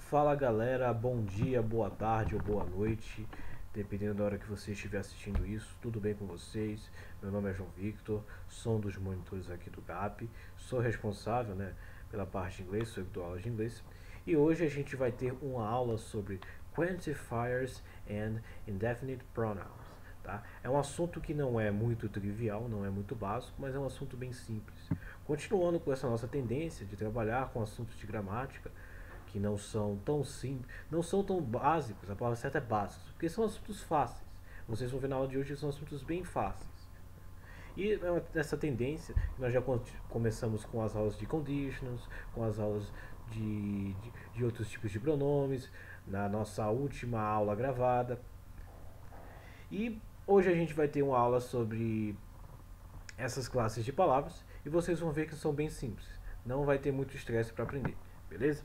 Fala galera, bom dia, boa tarde ou boa noite, dependendo da hora que você estiver assistindo isso. Tudo bem com vocês? Meu nome é João Victor, sou um dos monitores aqui do GAP, sou responsável, pela parte de inglês, sou dou aula de inglês. E hoje a gente vai ter uma aula sobre quantifiers and indefinite pronouns. Tá? É um assunto que não é muito trivial, não é muito básico, mas é um assunto bem simples. Continuando com essa nossa tendência de trabalhar com assuntos de gramática, que não são tão simples, não são tão básicos, a palavra certa é básicos, porque são assuntos fáceis. Vocês vão ver na aula de hoje que são assuntos bem fáceis. E essa tendência, nós já começamos com as aulas de conditionals, com as aulas de outros tipos de pronomes, na nossa última aula gravada. E hoje a gente vai ter uma aula sobre essas classes de palavras e vocês vão ver que são bem simples. Não vai ter muito estresse para aprender, beleza?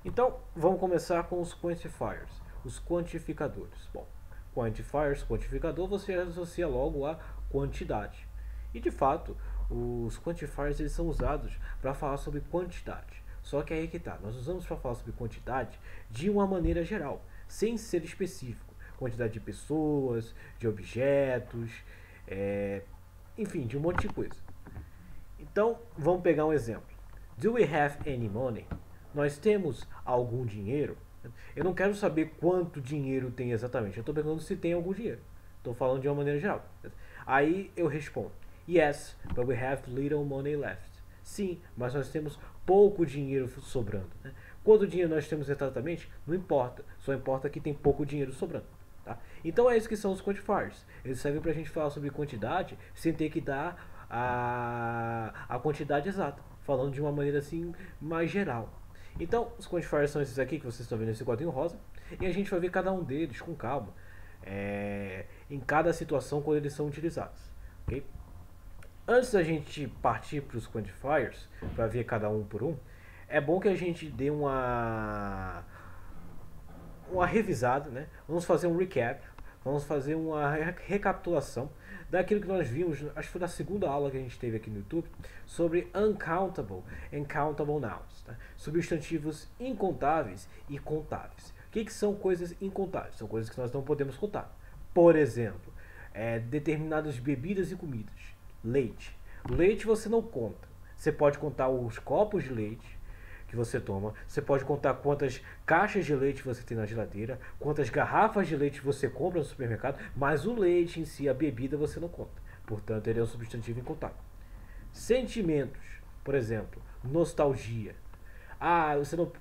Então, vamos começar com os quantifiers, os quantificadores. Bom, quantifiers, quantificador, você associa logo a quantidade. E de fato, os quantifiers eles são usados para falar sobre quantidade. Só que aí que tá, nós usamos para falar sobre quantidade de uma maneira geral, sem ser específico. Quantidade de pessoas, de objetos, enfim, de um monte de coisa. Então, vamos pegar um exemplo. Do we have any money? Nós temos algum dinheiro? Eu não quero saber quanto dinheiro tem exatamente. Eu estou perguntando se tem algum dinheiro. Estou falando de uma maneira geral. Aí eu respondo: Yes, but we have little money left. Sim, mas nós temos pouco dinheiro sobrando. Quanto dinheiro nós temos exatamente? Não importa. Só importa que tem pouco dinheiro sobrando. Tá? Então é isso que são os quantifiers. Eles servem para a gente falar sobre quantidade sem ter que dar a quantidade exata. Falando de uma maneira assim mais geral. Então, os quantifiers são esses aqui que vocês estão vendo nesse quadrinho rosa. E a gente vai ver cada um deles com calma. Em cada situação quando eles são utilizados. Okay? Antes da gente partir para os quantifiers, para ver cada um por um, é bom que a gente dê uma revisada, né? Vamos fazer um recap, vamos fazer uma recapitulação daquilo que nós vimos, acho que foi na segunda aula que a gente teve aqui no YouTube, sobre uncountable and countable nouns, tá? Substantivos incontáveis e contáveis. O que são coisas incontáveis? São coisas que nós não podemos contar. Por exemplo, determinadas bebidas e comidas. Leite. Leite você não conta. Você pode contar os copos de leite que você toma, você pode contar quantas caixas de leite você tem na geladeira, quantas garrafas de leite você compra no supermercado, mas o leite em si, a bebida, você não conta. Portanto, ele é um substantivo incontável. Sentimentos, por exemplo, nostalgia.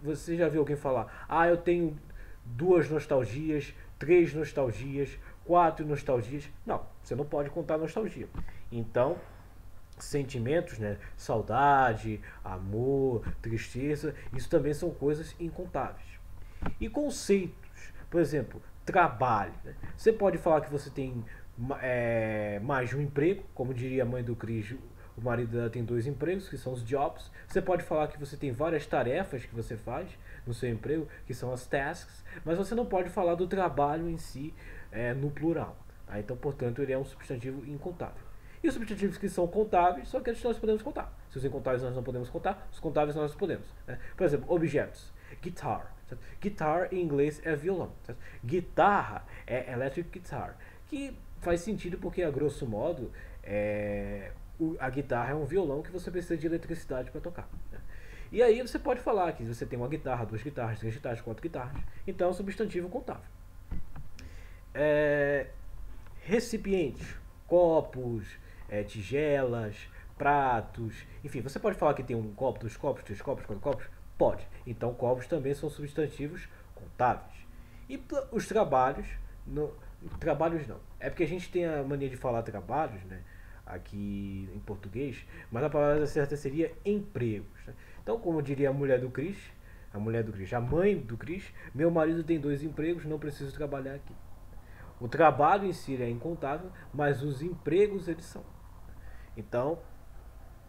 Você já viu alguém falar: eu tenho 2 nostalgias, 3 nostalgias, 4 nostalgias. Não, você não pode contar nostalgia. Então, sentimentos, saudade, amor, tristeza, isso também são coisas incontáveis. E conceitos, por exemplo, trabalho. Você pode falar que você tem mais de um emprego, como diria a mãe do Cris, o marido dela tem 2 empregos, que são os jobs. Você pode falar que você tem várias tarefas que você faz no seu emprego, que são as tasks, mas você não pode falar do trabalho em si no plural. Tá? Então, portanto, ele é um substantivo incontável. E os substantivos que são contáveis são aqueles que nós podemos contar. Se os incontáveis nós não podemos contar, os contáveis nós podemos. Por exemplo, objetos. Guitar. Certo? Guitar em inglês é violão. Certo? Guitarra é electric guitar. Que faz sentido porque, a grosso modo, a guitarra é um violão que você precisa de eletricidade para tocar. E aí você pode falar que você tem uma guitarra, 2 guitarras, 3 guitarras, 4 guitarras. Então é um substantivo contável. Recipientes. Copos, tigelas, pratos, enfim, você pode falar que tem um copo, 2 copos, 3 copos, 4 copos? Pode. Então, copos também são substantivos contáveis. E os trabalhos, trabalhos não. É porque a gente tem a mania de falar trabalhos, aqui em português, mas a palavra certa seria empregos. Então, como diria a mulher do Cris, a mãe do Cris: meu marido tem 2 empregos, não preciso trabalhar aqui. O trabalho em si é incontável, mas os empregos eles são. Então,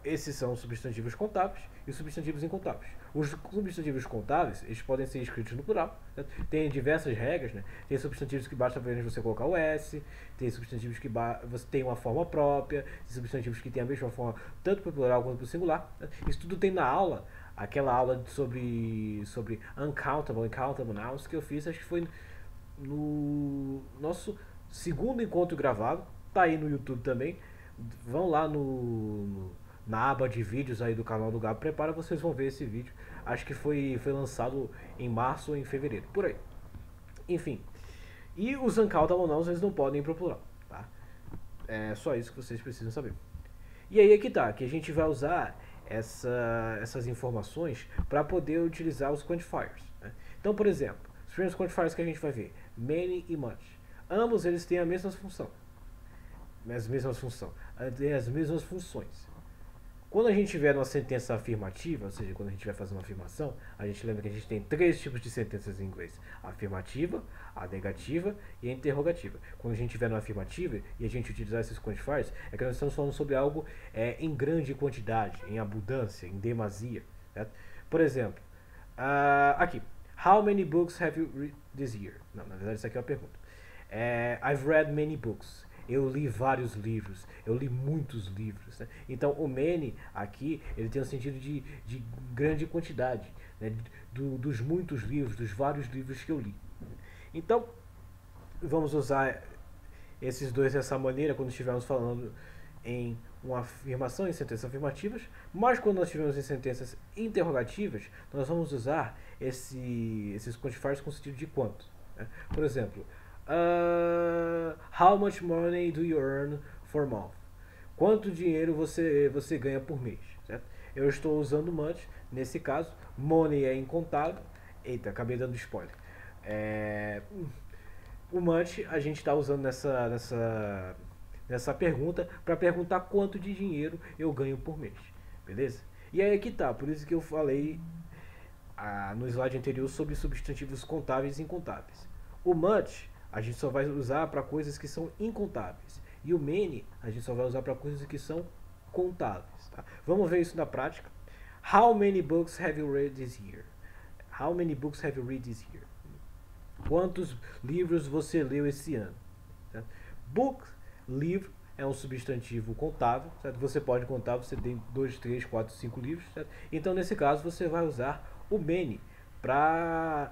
esses são os substantivos contáveis e os substantivos incontáveis. Os substantivos contáveis, eles podem ser escritos no plural. Certo? Tem diversas regras, Tem substantivos que basta apenas você colocar o S, tem substantivos que você tem uma forma própria, tem substantivos que têm a mesma forma tanto para o plural quanto para o singular. Certo? Isso tudo tem na aula aquela aula sobre uncountable nouns que eu fiz, acho que foi no nosso segundo encontro gravado, tá aí no YouTube também. Vão lá na aba de vídeos aí do canal do Gabo Prepara, vocês vão ver esse vídeo. Acho que foi lançado em março ou em fevereiro, por aí. Enfim. E os uncountable nouns, eles não podem ir pro plural, tá? É só isso que vocês precisam saber. E aí é que tá, que a gente vai usar essas informações para poder utilizar os quantifiers, né? Então, por exemplo, os primeiros quantifiers que a gente vai ver, many e much. Ambos eles têm a mesma função. Têm as mesmas funções. Quando a gente tiver uma sentença afirmativa, ou seja, quando a gente vai fazer uma afirmação, a gente lembra que a gente tem três tipos de sentenças em inglês: a afirmativa, a negativa e a interrogativa. Quando a gente tiver uma afirmativa e a gente utilizar esses quantifiers, é que nós estamos falando sobre algo em grande quantidade, em abundância, em demasia. Certo? Por exemplo, aqui, how many books have you read this year? Não, na verdade isso aqui é uma pergunta. I've read many books. Eu li vários livros, eu li muitos livros, né? Então o many aqui, ele tem o sentido de grande quantidade, né? Dos muitos livros, dos vários livros que eu li. Então vamos usar esses dois dessa maneira quando estivermos falando em uma afirmação, em sentenças afirmativas, mas quando nós estivermos em sentenças interrogativas, nós vamos usar esses quantifiers com o sentido de quanto, né? Por exemplo, how much money do you earn for month? Quanto dinheiro você ganha por mês, certo? Eu estou usando much, nesse caso, money é incontável. Eita, acabei dando spoiler. O much a gente está usando nessa pergunta para perguntar quanto de dinheiro eu ganho por mês, beleza? E aí que tá, por isso que eu falei no slide anterior sobre substantivos contáveis e incontáveis. O much a gente só vai usar para coisas que são incontáveis. E o many a gente só vai usar para coisas que são contáveis. Tá? Vamos ver isso na prática. How many books have you read this year? How many books have you read this year? Quantos livros você leu esse ano? Certo? Book, livro, é um substantivo contável. Certo? Você pode contar, você tem 2, 3, 4, 5 livros. Certo? Então, nesse caso, você vai usar o many para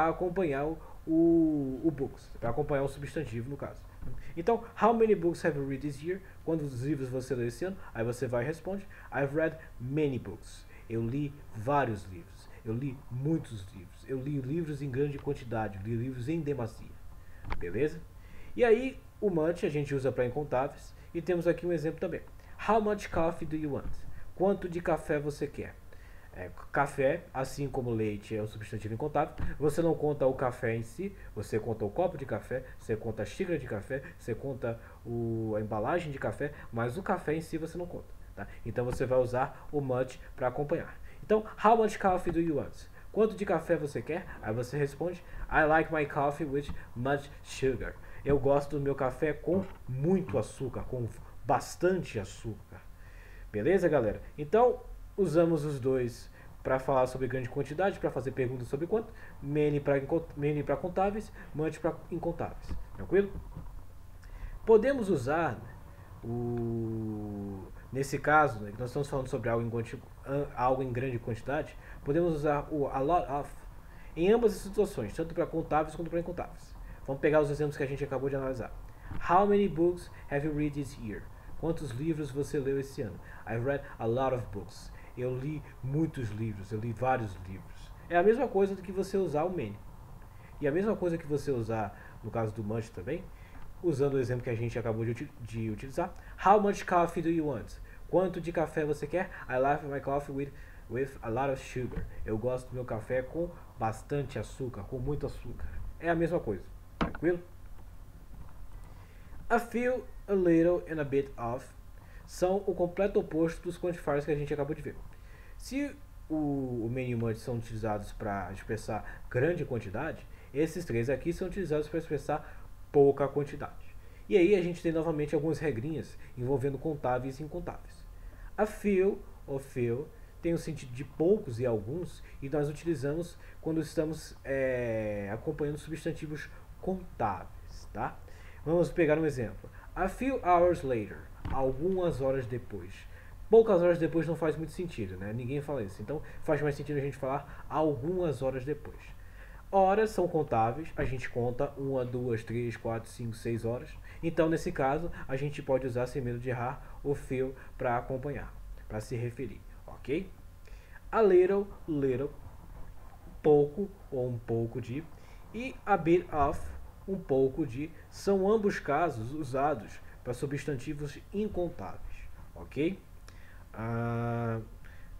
acompanhar o books, para acompanhar o substantivo no caso. Então, how many books have you read this year? Quantos livros você leu esse ano? Aí você vai e responde, I've read many books. Eu li vários livros. Eu li muitos livros. Eu li livros em grande quantidade. Eu li livros em demasia. Beleza? E aí, o much a gente usa para incontáveis. E temos aqui um exemplo também. How much coffee do you want? Quanto de café você quer? Café, assim como leite é um substantivo incontável, você não conta o café em si, você conta o copo de café, você conta a xícara de café, você conta a embalagem de café, mas o café em si você não conta. Tá? Então você vai usar o much para acompanhar. Então, how much coffee do you want? Quanto de café você quer? Aí você responde, I like my coffee with much sugar. Eu gosto do meu café com muito açúcar, com bastante açúcar. Beleza, galera? Então, usamos os dois para falar sobre grande quantidade, para fazer perguntas sobre quanto, many para contáveis, much para incontáveis. Tranquilo? Podemos usar, nesse caso, né, que nós estamos falando sobre algo em grande quantidade, podemos usar o a lot of em ambas as situações, tanto para contáveis quanto para incontáveis. Vamos pegar os exemplos que a gente acabou de analisar. How many books have you read this year? Quantos livros você leu esse ano? I've read a lot of books. Eu li muitos livros, eu li vários livros. É a mesma coisa do que você usar o many. E a mesma coisa que você usar no caso do much também, usando o exemplo que a gente acabou de utilizar. How much coffee do you want? Quanto de café você quer? I like my coffee with a lot of sugar. Eu gosto do meu café com bastante açúcar, com muito açúcar. É a mesma coisa. Tranquilo? A few, a little and a bit of são o completo oposto dos quantifiers que a gente acabou de ver. Se o many e o much são utilizados para expressar grande quantidade, esses três aqui são utilizados para expressar pouca quantidade. E aí a gente tem novamente algumas regrinhas envolvendo contáveis e incontáveis. A few ou few tem o sentido de poucos e alguns, e nós utilizamos quando estamos acompanhando substantivos contáveis, tá? Vamos pegar um exemplo. A few hours later, algumas horas depois. Poucas horas depois não faz muito sentido, né? Ninguém fala isso. Então faz mais sentido a gente falar algumas horas depois. Horas são contáveis, a gente conta 1, 2, 3, 4, 5, 6 horas. Então, nesse caso, a gente pode usar, sem medo de errar, o feel para acompanhar, para se referir, ok? A little, little, pouco ou um pouco de, e a bit of, um pouco de, são ambos casos usados para substantivos incontáveis, ok?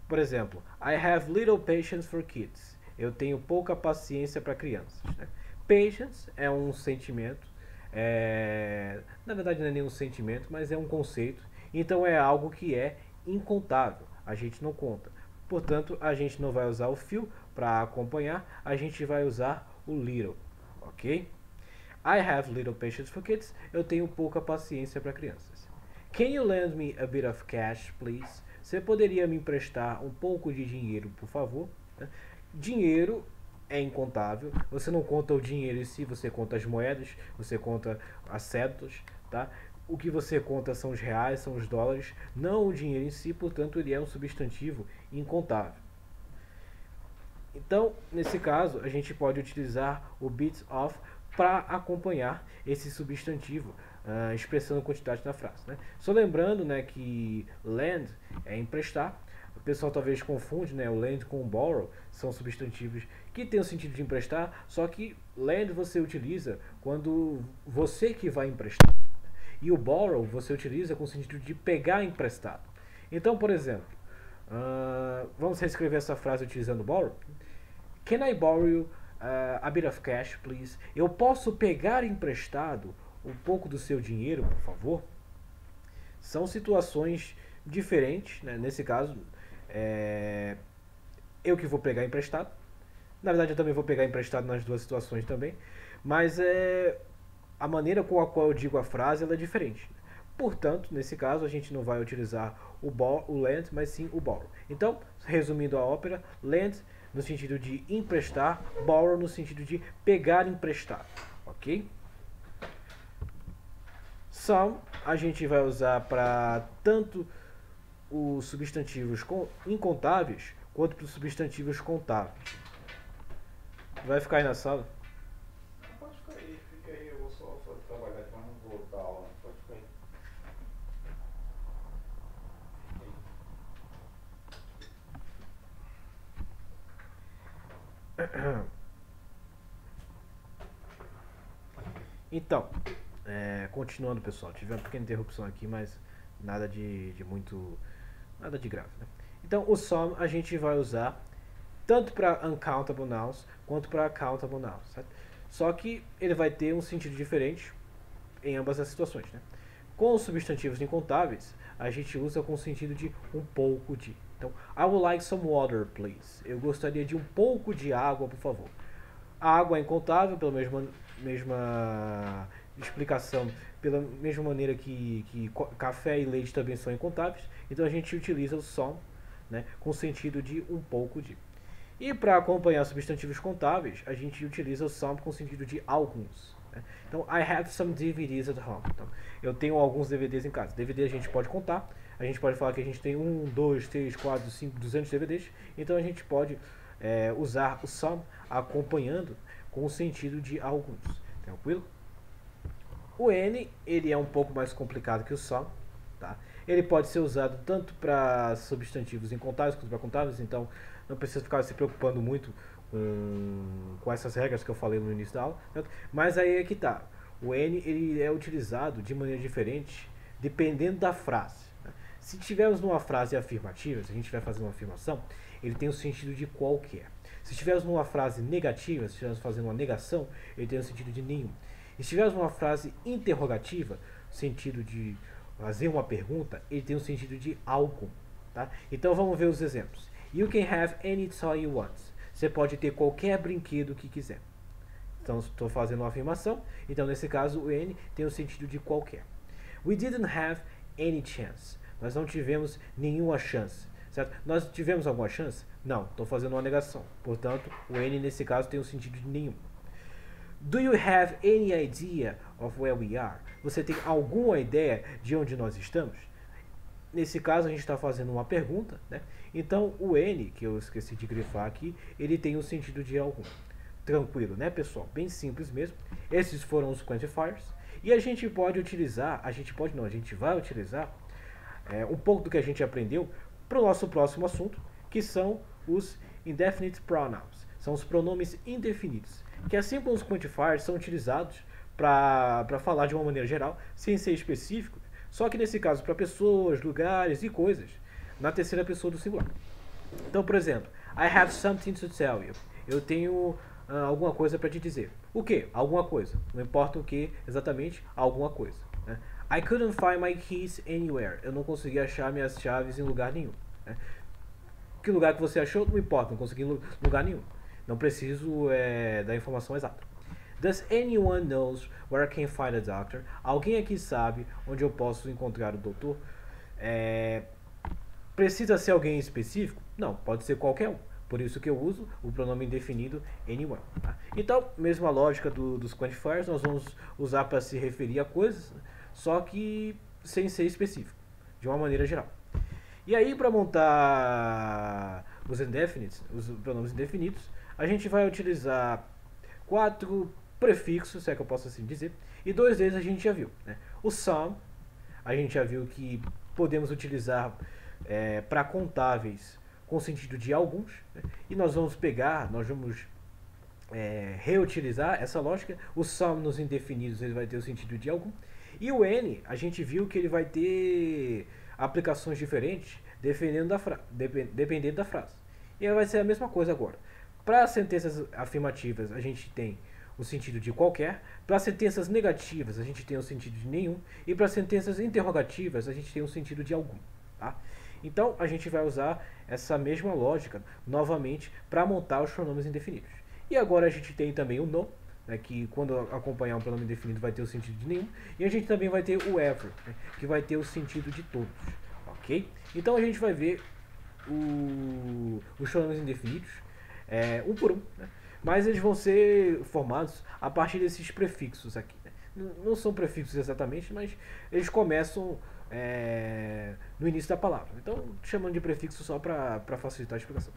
Por exemplo, I have little patience for kids. Eu tenho pouca paciência para crianças. Né? Patience é um sentimento, na verdade não é nenhum sentimento, mas é um conceito. Então é algo que é incontável. A gente não conta. Portanto, a gente não vai usar o feel para acompanhar, a gente vai usar o little, ok? I have little patience for kids. Eu tenho pouca paciência para crianças. Can you lend me a bit of cash, please? Você poderia me emprestar um pouco de dinheiro, por favor? Dinheiro é incontável. Você não conta o dinheiro em si, você conta as moedas, você conta as cédulas, tá? O que você conta são os reais, são os dólares, não o dinheiro em si, portanto ele é um substantivo incontável. Então, nesse caso, a gente pode utilizar o bit of para acompanhar esse substantivo, expressando quantidade na frase. Né? Só lembrando, né, que lend é emprestar. O pessoal talvez confunde, né, o lend com o borrow, são substantivos que têm o sentido de emprestar, só que lend você utiliza quando você que vai emprestar. E o borrow você utiliza com o sentido de pegar emprestado. Então, por exemplo, vamos reescrever essa frase utilizando borrow. Can I borrow you a bit of cash, please? Eu posso pegar emprestado um pouco do seu dinheiro, por favor? São situações diferentes, né? Nesse caso, eu que vou pegar emprestado. Na verdade, eu também vou pegar emprestado nas duas situações também. Mas a maneira com a qual eu digo a frase ela é diferente. Portanto, nesse caso, a gente não vai utilizar o lend, mas sim o borrow. Então, resumindo a ópera, lend no sentido de emprestar, borrow no sentido de pegar emprestado, ok? Some a gente vai usar para tanto os substantivos incontáveis quanto para os substantivos contáveis. Vai ficar aí na sala? Pode fica aí, eu vou só trabalhar aqui, mas não vou dar aula, pode ficar aí. Então, continuando, pessoal, tive uma pequena interrupção aqui, mas nada de muito, nada de grave, né? Então, o some a gente vai usar tanto para uncountable nouns quanto para countable nouns, certo? Só que ele vai ter um sentido diferente em ambas as situações, né? Com os substantivos incontáveis, a gente usa com o sentido de um pouco de. Então, I would like some water, please. Eu gostaria de um pouco de água, por favor. A água é incontável, pela mesma explicação, pela mesma maneira que café e leite também são incontáveis. Então a gente utiliza o some, né, com o sentido de um pouco de. E para acompanhar substantivos contáveis, a gente utiliza o some com o sentido de alguns. Né? Então, I have some DVDs at home. Então, eu tenho alguns DVDs em casa. DVD a gente pode contar. A gente pode falar que a gente tem 1, 2, 3, 4, 5, 200 DVDs. Então, a gente pode usar o some acompanhando com o sentido de alguns. Tranquilo? O N, ele é um pouco mais complicado que o some. Tá? Ele pode ser usado tanto para substantivos incontáveis quanto para contáveis. Então, não precisa ficar se preocupando muito com essas regras que eu falei no início da aula. Certo? Mas aí é que tá. O N ele é utilizado de maneira diferente dependendo da frase. Né? Se tivermos numa frase afirmativa, se a gente estiver fazendo uma afirmação, ele tem o sentido de qualquer. Se estivermos numa frase negativa, se estivermos fazendo uma negação, ele tem o sentido de nenhum. E se estivermos numa frase interrogativa, sentido de fazer uma pergunta, ele tem o sentido de algum. Tá? Então vamos ver os exemplos. You can have any toy you want. Você pode ter qualquer brinquedo que quiser. Então, estou fazendo uma afirmação. Então, nesse caso, o N tem o sentido de qualquer. We didn't have any chance. Nós não tivemos nenhuma chance. Certo? Nós tivemos alguma chance? Não. Estou fazendo uma negação. Portanto, o N, nesse caso, tem o sentido de nenhum. Do you have any idea of where we are? Você tem alguma ideia de onde nós estamos? nesse caso a gente está fazendo uma pergunta, né? Então o N, que eu esqueci de grifar aqui, ele tem o sentido de algum. Tranquilo, né, pessoal? Bem simples mesmo. Esses foram os quantifiers. E a gente pode utilizar, a gente vai utilizar um pouco do que a gente aprendeu para o nosso próximo assunto, que são os indefinite pronouns. São os pronomes indefinidos, que assim como os quantifiers são utilizados para falar de uma maneira geral, sem ser específico, só que nesse caso para pessoas, lugares e coisas, na terceira pessoa do singular. Então, por exemplo, I have something to tell you. Eu tenho alguma coisa para te dizer. O que? Alguma coisa. Não importa o que exatamente, alguma coisa. Né? I couldn't find my keys anywhere. Eu não consegui achar minhas chaves em lugar nenhum. Né? Que lugar que você achou? Não importa, não consegui em lugar nenhum. Não preciso da informação exata. Does anyone knows where I can find a doctor? Alguém aqui sabe onde eu posso encontrar o doutor? Precisa ser alguém específico? Não, pode ser qualquer um. Por isso que eu uso o pronome indefinido anyone. Tá? Então, mesma lógica dos quantifiers, nós vamos usar para se referir a coisas, só que sem ser específico, de uma maneira geral. E aí, para montar os indefinites, os pronomes indefinidos, a gente vai utilizar 4 prefixos, se é que eu posso assim dizer, e 2 deles a gente já viu. Né? O some, a gente já viu que podemos utilizar para contáveis com sentido de alguns, né? E nós vamos reutilizar essa lógica. O some nos indefinidos ele vai ter o sentido de algum, e o N a gente viu que ele vai ter aplicações diferentes dependendo da frase. E vai ser a mesma coisa agora. Para sentenças afirmativas a gente tem o sentido de qualquer, para sentenças negativas a gente tem o sentido de nenhum, e para sentenças interrogativas a gente tem o sentido de algum. Tá? Então a gente vai usar essa mesma lógica novamente para montar os pronomes indefinidos. E agora a gente tem também o no, né, que quando acompanhar um pronome indefinido vai ter o sentido de nenhum, e a gente também vai ter o ever, né, que vai ter o sentido de todos. Ok? Então a gente vai ver os pronomes indefinidos um por um, né? Mas eles vão ser formados a partir desses prefixos aqui. Né? Não são prefixos exatamente, mas eles começam no início da palavra. Então, chamando de prefixo só para facilitar a explicação.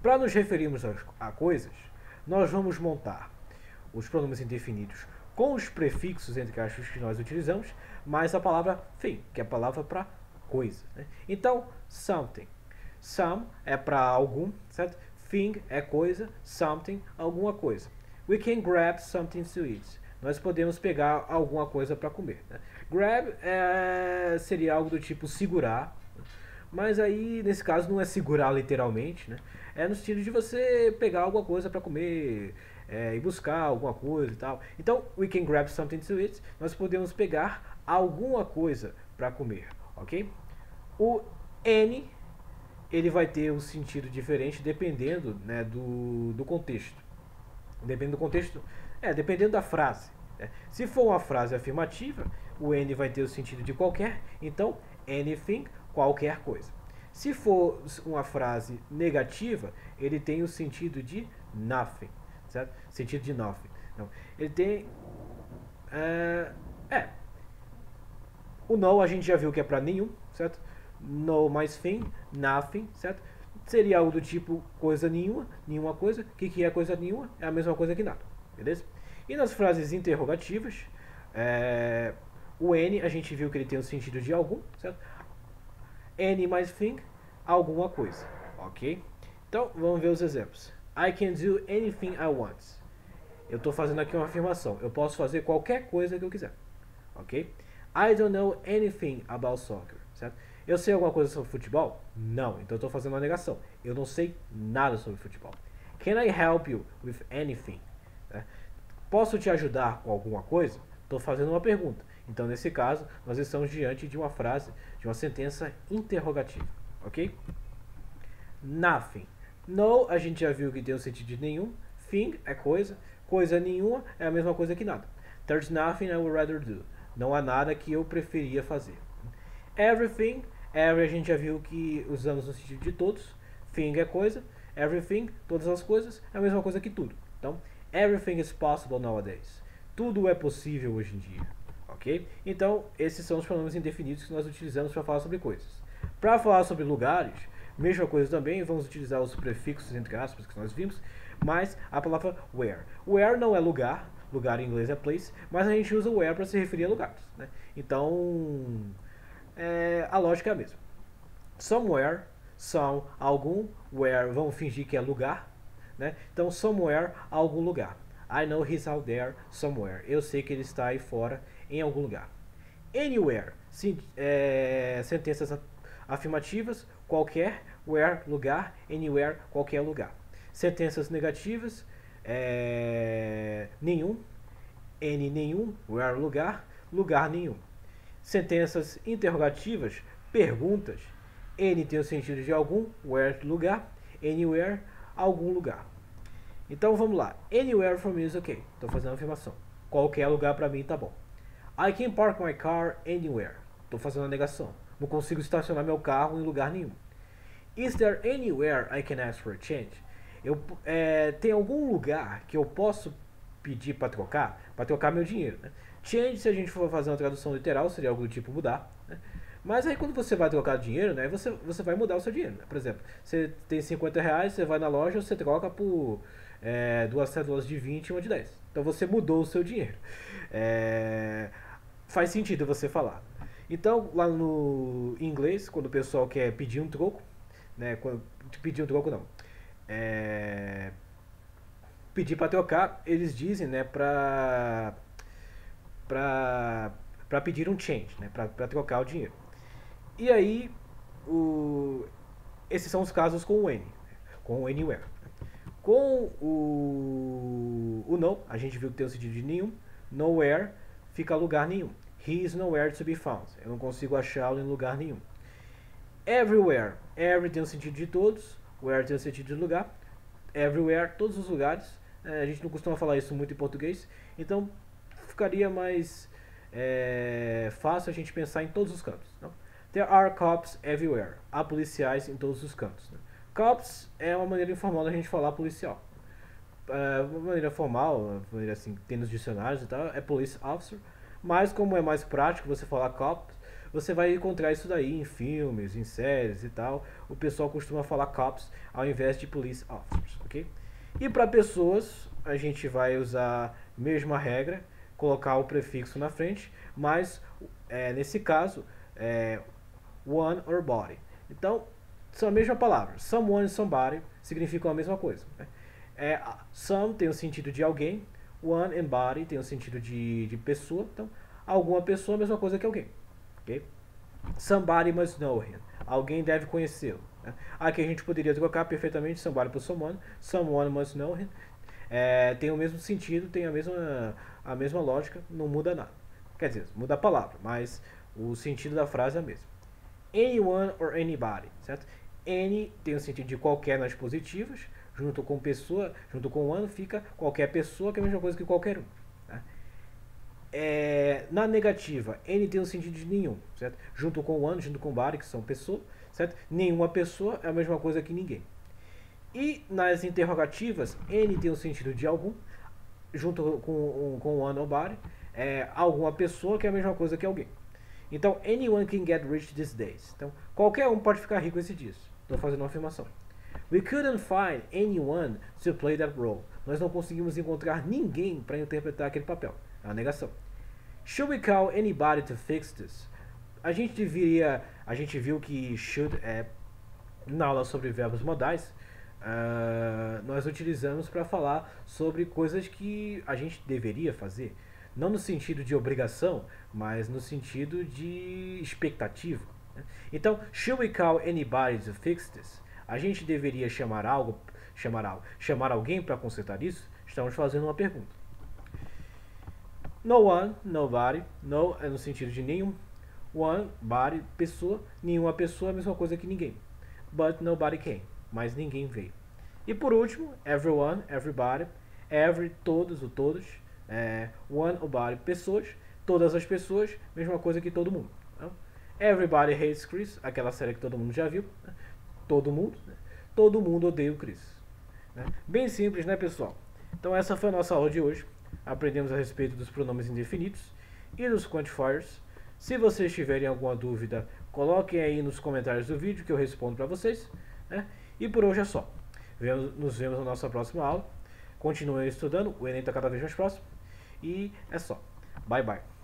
Para nos referirmos a coisas, nós vamos montar os pronomes indefinidos com os prefixos entre aspas que nós utilizamos, mais a palavra thing, que é a palavra para coisa. Né? Então, something. Some é para algum, certo? Thing é coisa, something, alguma coisa. We can grab something to eat. Nós podemos pegar alguma coisa para comer. Né? Grab seria algo do tipo segurar, mas aí nesse caso não é segurar literalmente, né? É no sentido de você pegar alguma coisa para comer e buscar alguma coisa e tal. Então, we can grab something to eat. Nós podemos pegar alguma coisa para comer, ok? O N ele vai ter um sentido diferente dependendo, né, do contexto. Dependendo do contexto, dependendo da frase. Né? Se for uma frase afirmativa, o N vai ter o sentido de qualquer, então anything, qualquer coisa. Se for uma frase negativa, ele tem o sentido de nothing, certo? Sentido de nothing. Não, ele tem o no a gente já viu que é para nenhum, certo? No mais thing, nothing, certo? Seria algo do tipo coisa nenhuma, nenhuma coisa. O que é coisa nenhuma? É a mesma coisa que nada, beleza? E nas frases interrogativas, o N a gente viu que ele tem o sentido de algum, certo? Any mais thing, alguma coisa, ok? Então, vamos ver os exemplos. I can do anything I want. Eu estou fazendo aqui uma afirmação. Eu posso fazer qualquer coisa que eu quiser, ok? I don't know anything about soccer, certo? Eu sei alguma coisa sobre futebol? Não, então eu estou fazendo uma negação. Eu não sei nada sobre futebol. Can I help you with anything? Posso te ajudar com alguma coisa? Estou fazendo uma pergunta. Então, nesse caso, nós estamos diante de uma frase, de uma sentença interrogativa, ok? Nothing. No, a gente já viu que tem o sentido de nenhum. Thing é coisa. Coisa nenhuma é a mesma coisa que nada. There's nothing I would rather do. Não há nada que eu preferia fazer. Everything. Every a gente já viu que usamos no sentido de todos. Thing é coisa. Everything, todas as coisas, é a mesma coisa que tudo. Então, everything is possible nowadays. Tudo é possível hoje em dia. Ok? Então, esses são os pronomes indefinidos que nós utilizamos para falar sobre coisas. Para falar sobre lugares, mesma coisa também, vamos utilizar os prefixos entre aspas que nós vimos, mas a palavra where. Where não é lugar, lugar em inglês é place, mas a gente usa where para se referir a lugares. Né? Então, a lógica é a mesma. Somewhere, some, algum, where, vamos fingir que é lugar. Né? Então, somewhere, algum lugar. I know he's out there somewhere. Eu sei que ele está aí fora, em algum lugar. Anywhere, sentenças afirmativas, qualquer, where, lugar, anywhere, qualquer lugar. Sentenças negativas, nenhum, any, nenhum, where, lugar, lugar nenhum. Sentenças interrogativas, perguntas, any tem o sentido de algum, where, lugar, anywhere, algum lugar. Então vamos lá. Anywhere for me is okay. Estou fazendo uma afirmação. Qualquer lugar para mim tá bom. I can park my car anywhere. Estou fazendo uma negação. Não consigo estacionar meu carro em lugar nenhum. Is there anywhere I can ask for a change? Tem algum lugar que eu posso pedir para trocar meu dinheiro. Né? Change, se a gente for fazer uma tradução literal, seria algo do tipo mudar. Né? Mas aí quando você vai trocar dinheiro, né, você vai mudar o seu dinheiro. Né? Por exemplo, você tem 50 reais, você vai na loja, você troca por 2 cédulas de 20 e uma de 10. Então você mudou o seu dinheiro. Faz sentido você falar. Então, lá no inglês, quando o pessoal quer pedir um troco, né, pedir um troco não, pedir para trocar, eles dizem, né, para pedir um change, né, para trocar o dinheiro. E aí, esses são os casos com o N, com o anywhere. Com o no, a gente viu que tem o sentido de nenhum. Nowhere fica lugar nenhum. He is nowhere to be found. Eu não consigo achá-lo em lugar nenhum. Everywhere. Every tem o sentido de todos. Where tem o sentido de lugar. Everywhere, todos os lugares. A gente não costuma falar isso muito em português. Então, ficaria mais fácil a gente pensar em todos os cantos. Não? There are cops everywhere. Há policiais em todos os cantos. Né? Cops é uma maneira informal da gente falar policial. Uma maneira formal, uma maneira assim, tem nos dicionários e tal, é police officer. Mas como é mais prático você falar cops, você vai encontrar isso daí em filmes, em séries e tal. O pessoal costuma falar cops ao invés de police officers, ok? E para pessoas, a gente vai usar a mesma regra, colocar o prefixo na frente, mas nesse caso, one or body. Então, são a mesma palavra. Someone e somebody significam a mesma coisa. Né? Some tem o sentido de alguém, one and body tem o sentido de pessoa. Então, alguma pessoa é a mesma coisa que alguém. Okay? Somebody must know him. Alguém deve conhecê-lo. Né? Aqui a gente poderia trocar perfeitamente somebody por someone. Someone must know him. Tem o mesmo sentido, tem a mesma lógica, não muda nada. Quer dizer, muda a palavra, mas o sentido da frase é o mesmo. Anyone or anybody, certo? Any tem o sentido de qualquer nas positivas, junto com pessoa, junto com one fica qualquer pessoa, que é a mesma coisa que qualquer um. Tá? Na negativa, any tem o sentido de nenhum, certo? Junto com one, junto com body, que são pessoas, certo? Nenhuma pessoa é a mesma coisa que ninguém. E nas interrogativas, any tem o sentido de algum, junto com one or body, alguma pessoa, que é a mesma coisa que alguém. Então, anyone can get rich these days. Então, qualquer um pode ficar rico esses dias. Estou fazendo uma afirmação. We couldn't find anyone to play that role. Nós não conseguimos encontrar ninguém para interpretar aquele papel. É uma negação. Should we call anybody to fix this? A gente viu que should na aula sobre verbos modais, nós utilizamos para falar sobre coisas que a gente deveria fazer. Não no sentido de obrigação, mas no sentido de expectativa. Então, should we call anybody to fix this? A gente deveria chamar alguém para consertar isso? Estamos fazendo uma pergunta. No one, nobody. No é no sentido de nenhum. One, body, pessoa. Nenhuma pessoa é a mesma coisa que ninguém. But nobody came. Mas ninguém veio. E por último, everyone, everybody. Every, todos, o todos. One, o body, pessoas. Todas as pessoas, mesma coisa que todo mundo. Então, Everybody Hates Chris, aquela série que todo mundo já viu. Né? Todo mundo odeia o Chris. Né? Bem simples, né, pessoal? Então essa foi a nossa aula de hoje. Aprendemos a respeito dos pronomes indefinidos e nos quantifiers. Se vocês tiverem alguma dúvida, coloquem aí nos comentários do vídeo que eu respondo para vocês, né? E por hoje é só. Nos vemos na nossa próxima aula. Continuem estudando, o Enem está cada vez mais próximo. E é só. Bye, bye.